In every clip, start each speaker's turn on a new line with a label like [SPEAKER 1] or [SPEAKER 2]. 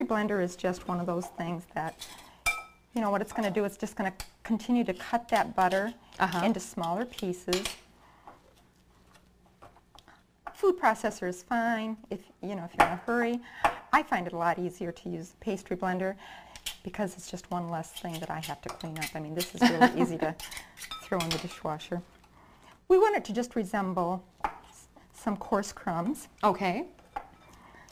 [SPEAKER 1] blender is just one of those things that, you know, what it's going to do, it's just going to continue to cut that butter into smaller pieces. Food processor is fine if, you know, if you're in a hurry. I find it a lot easier to use the pastry blender because it's just one less thing that I have to clean up. I mean, this is really easy to throw in the dishwasher. We want it to just resemble some coarse crumbs.
[SPEAKER 2] Okay.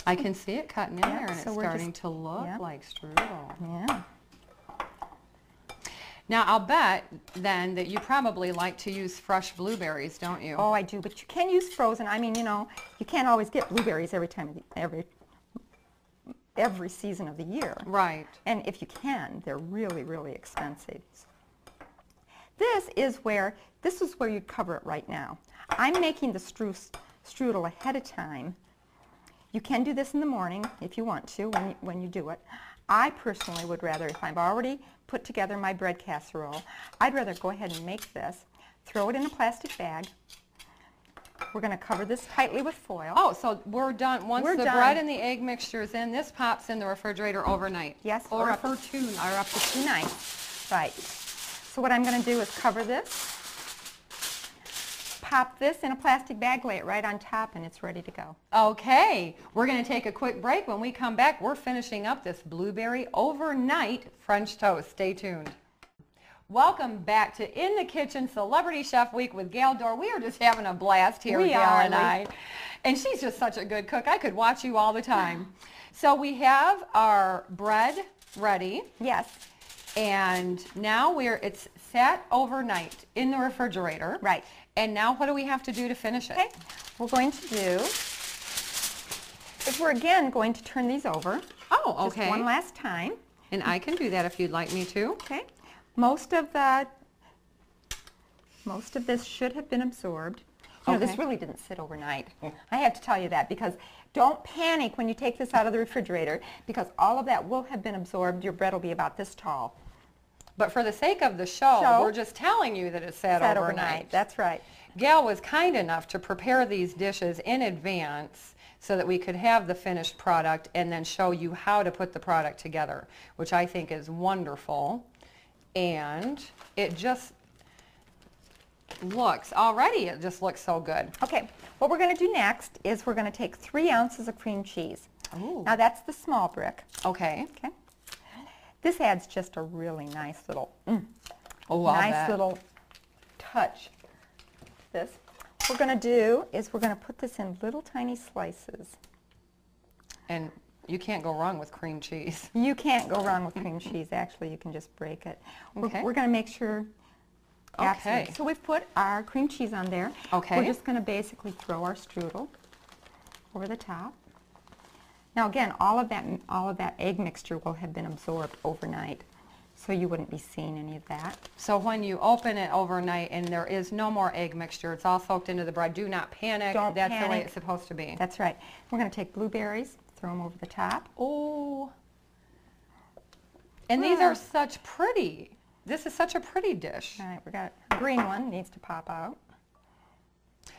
[SPEAKER 2] I can see it cutting in there, and
[SPEAKER 1] so
[SPEAKER 2] it's starting to look like strudel.
[SPEAKER 1] Yeah.
[SPEAKER 2] Now, I'll bet, then, that you probably like to use fresh blueberries, don't you?
[SPEAKER 1] Oh, I do, but you can use frozen. I mean, you know, you can't always get blueberries every time of the, every season of the year.
[SPEAKER 2] Right.
[SPEAKER 1] And if you can, they're really, really expensive. This is where you cover it right now. I'm making the strudel ahead of time. You can do this in the morning if you want to, when you do it. I personally would rather, if I've already put together my bread casserole, I'd rather go ahead and make this, throw it in a plastic bag. We're going to cover this tightly with foil.
[SPEAKER 2] Oh, so we're done. Once the bread and the egg mixture is in, this pops in the refrigerator overnight.
[SPEAKER 1] Yes.
[SPEAKER 2] Or up to 2 nights.
[SPEAKER 1] Or up to 2 nights. Right. So what I'm going to do is cover this, pop this in a plastic bag, lay it right on top, and it's ready to go.
[SPEAKER 2] Okay, we're going to take a quick break. When we come back, we're finishing up this blueberry overnight French toast. Stay tuned. Welcome back to In the Kitchen Celebrity Chef Week with Gail Dorr. We are just having a blast here, Gail and I. And she's just such a good cook. I could watch you all the time. So we have our bread ready.
[SPEAKER 1] Yes.
[SPEAKER 2] And now it's sat overnight in the refrigerator.
[SPEAKER 1] Right.
[SPEAKER 2] And now what do we have to do to finish it?
[SPEAKER 1] Okay. We're going to do, we're again going to turn these over.
[SPEAKER 2] Oh, okay.
[SPEAKER 1] Just one last time.
[SPEAKER 2] And I can do that if you'd like me to.
[SPEAKER 1] Okay. Most of this should have been absorbed. You know, this really didn't sit overnight. I have to tell you that, because don't panic when you take this out of the refrigerator, because all of that will have been absorbed. Your bread will be about this tall.
[SPEAKER 2] But for the sake of the show, we're just telling you that it's sat overnight.
[SPEAKER 1] That's right.
[SPEAKER 2] Gail was kind enough to prepare these dishes in advance so that we could have the finished product and then show you how to put the product together, which I think is wonderful. And it just looks, already it just looks so good.
[SPEAKER 1] Okay, what we're going to do next is we're going to take 3 ounces of cream cheese.
[SPEAKER 2] Ooh.
[SPEAKER 1] Now that's the small brick.
[SPEAKER 2] Okay.
[SPEAKER 1] Okay. This adds just a really nice little,
[SPEAKER 2] nice
[SPEAKER 1] little touch. This. What we're going to do is we're going to put this in little tiny slices.
[SPEAKER 2] And you can't go wrong with cream cheese.
[SPEAKER 1] You can't go wrong with cream cheese. Actually, you can just break it.
[SPEAKER 2] Okay.
[SPEAKER 1] We're going to make sure.
[SPEAKER 2] Okay.
[SPEAKER 1] So we've put our cream cheese on there.
[SPEAKER 2] Okay.
[SPEAKER 1] We're just going to basically throw our strudel over the top. Now again, all of that egg mixture will have been absorbed overnight, so you wouldn't be seeing any of that.
[SPEAKER 2] So when you open it overnight and there is no more egg mixture, it's all soaked into the bread, do not panic. That's the way it's supposed to be.
[SPEAKER 1] That's right. We're going to take blueberries, throw them over the top.
[SPEAKER 2] Oh. And these are such pretty. This is such a pretty dish.
[SPEAKER 1] All right, we got a green one, needs to pop out.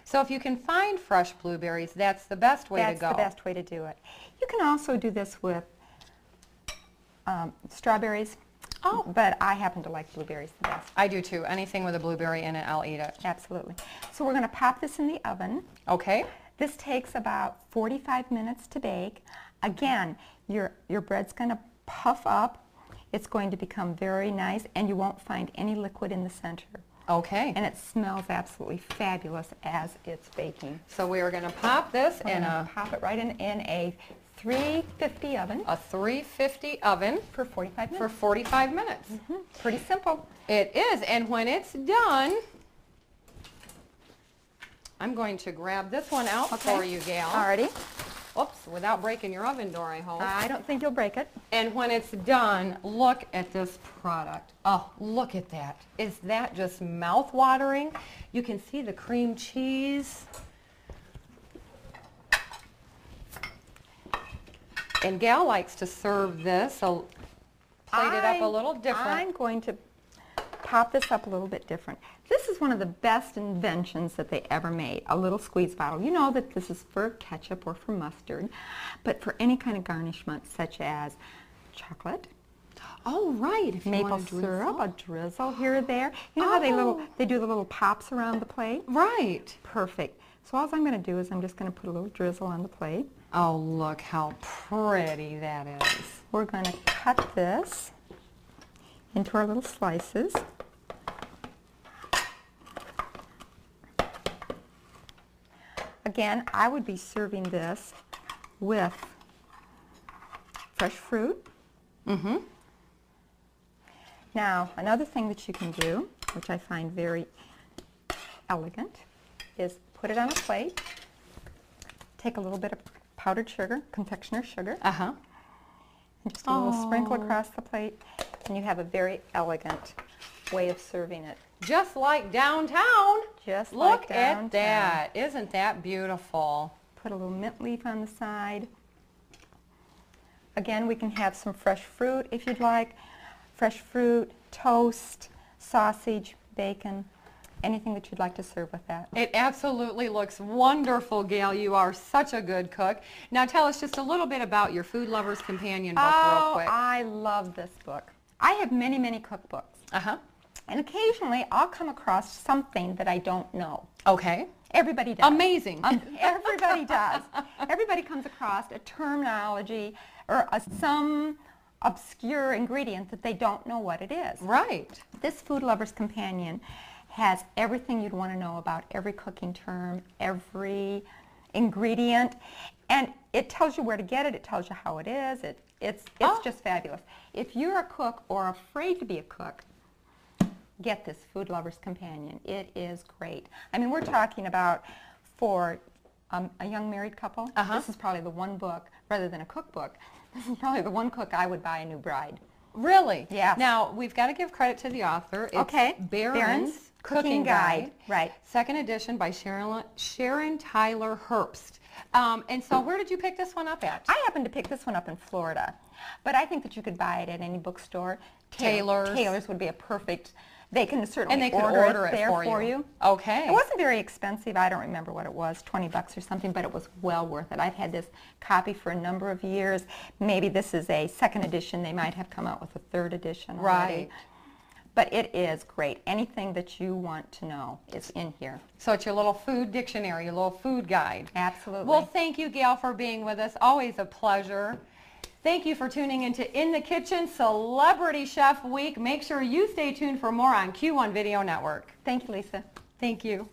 [SPEAKER 2] So if you can find fresh blueberries, that's the best way to go.
[SPEAKER 1] That's the best way to do it. You can also do this with strawberries. Oh. But I happen to like blueberries the best.
[SPEAKER 2] I do too. Anything with a blueberry in it, I'll eat it.
[SPEAKER 1] Absolutely. So we're going to pop this in the oven.
[SPEAKER 2] Okay.
[SPEAKER 1] This takes about 45 minutes to bake. Again, your bread's going to puff up. It's going to become very nice, and you won't find any liquid in the center.
[SPEAKER 2] Okay.
[SPEAKER 1] And it smells absolutely fabulous as it's baking.
[SPEAKER 2] So we are going to pop this in
[SPEAKER 1] pop it right in a 350 oven.
[SPEAKER 2] A 350 oven.
[SPEAKER 1] For 45 minutes.
[SPEAKER 2] For 45 minutes.
[SPEAKER 1] Pretty simple.
[SPEAKER 2] It is, and when it's done, I'm going to grab this one out for you, Gail.
[SPEAKER 1] Alrighty.
[SPEAKER 2] Oops, without breaking your oven door, I hope.
[SPEAKER 1] I don't think you'll break it.
[SPEAKER 2] And when it's done, look at this product. Oh, look at that. Is that just mouth-watering? You can see the cream cheese. And Gail likes to serve this, so plate it up a little different.
[SPEAKER 1] I'm going to pop this up a little bit different. This is one of the best inventions that they ever made, a little squeeze bottle. You know that this is for ketchup or for mustard, but for any kind of garnishment such as chocolate,
[SPEAKER 2] Oh, right. If you
[SPEAKER 1] maple
[SPEAKER 2] want to
[SPEAKER 1] syrup,
[SPEAKER 2] drizzle.
[SPEAKER 1] a drizzle here or there. You know how they do the little pops around the plate?
[SPEAKER 2] Right.
[SPEAKER 1] Perfect. So all I'm going to do is I'm just going to put a little drizzle on the plate.
[SPEAKER 2] Oh, look how pretty that is.
[SPEAKER 1] We're going to cut this into our little slices. Again, I would be serving this with fresh fruit.
[SPEAKER 2] Mm-hmm.
[SPEAKER 1] Now, another thing that you can do, which I find very elegant, is put it on a plate, take a little bit of powdered sugar, confectioner's sugar,
[SPEAKER 2] Uh-huh.
[SPEAKER 1] and just a little sprinkle across the plate, and you have a very elegant way of serving it.
[SPEAKER 2] Just like downtown.
[SPEAKER 1] Just
[SPEAKER 2] Look
[SPEAKER 1] like downtown.
[SPEAKER 2] at that. Isn't that beautiful?
[SPEAKER 1] Put a little mint leaf on the side. Again, we can have some fresh fruit if you'd like. Fresh fruit, toast, sausage, bacon, anything that you'd like to serve with that.
[SPEAKER 2] It absolutely looks wonderful, Gail. You are such a good cook. Now tell us just a little bit about your Food Lover's Companion book real quick.
[SPEAKER 1] I love this book. I have many, many cookbooks.
[SPEAKER 2] Uh-huh.
[SPEAKER 1] And occasionally I'll come across something that I don't know.
[SPEAKER 2] Okay.
[SPEAKER 1] Everybody does.
[SPEAKER 2] Amazing.
[SPEAKER 1] Everybody does. Everybody comes across a terminology or some obscure ingredient that they don't know what it is.
[SPEAKER 2] Right.
[SPEAKER 1] This Food Lover's Companion has everything you'd want to know about every cooking term, every ingredient, and it tells you where to get it, it tells you how it is, it's just fabulous. If you're a cook or afraid to be a cook, get this Food Lover's Companion. It is great. I mean, we're talking about for a young married couple, this is probably the one book, rather than a cookbook, this is probably the one cook I would buy a new bride.
[SPEAKER 2] Really?
[SPEAKER 1] Yes.
[SPEAKER 2] Now, we've got to give credit to the author. It's
[SPEAKER 1] Okay.
[SPEAKER 2] Barron's Cooking
[SPEAKER 1] Guide.
[SPEAKER 2] Guide.
[SPEAKER 1] Right.
[SPEAKER 2] Second edition by Sharon Tyler Herbst. And so where did you pick this one up at?
[SPEAKER 1] I happened to pick this one up in Florida, but I think that you could buy it at any bookstore. Taylor's would be a perfect, they can certainly
[SPEAKER 2] And they could
[SPEAKER 1] order it
[SPEAKER 2] it
[SPEAKER 1] there
[SPEAKER 2] for you.
[SPEAKER 1] you.
[SPEAKER 2] Okay.
[SPEAKER 1] It wasn't very expensive. I don't remember what it was, 20 bucks or something, but it was well worth it. I've had this copy for a number of years. Maybe this is a second edition. They might have come out with a third edition already.
[SPEAKER 2] Right.
[SPEAKER 1] But it is great. Anything that you want to know is in here.
[SPEAKER 2] So it's your little food dictionary, your little food guide.
[SPEAKER 1] Absolutely.
[SPEAKER 2] Well, thank you, Gail, for being with us. Always a pleasure. Thank you for tuning into In the Kitchen Celebrity Chef Week. Make sure you stay tuned for more on Q1 Video Network.
[SPEAKER 1] Thank you, Lisa.
[SPEAKER 2] Thank you.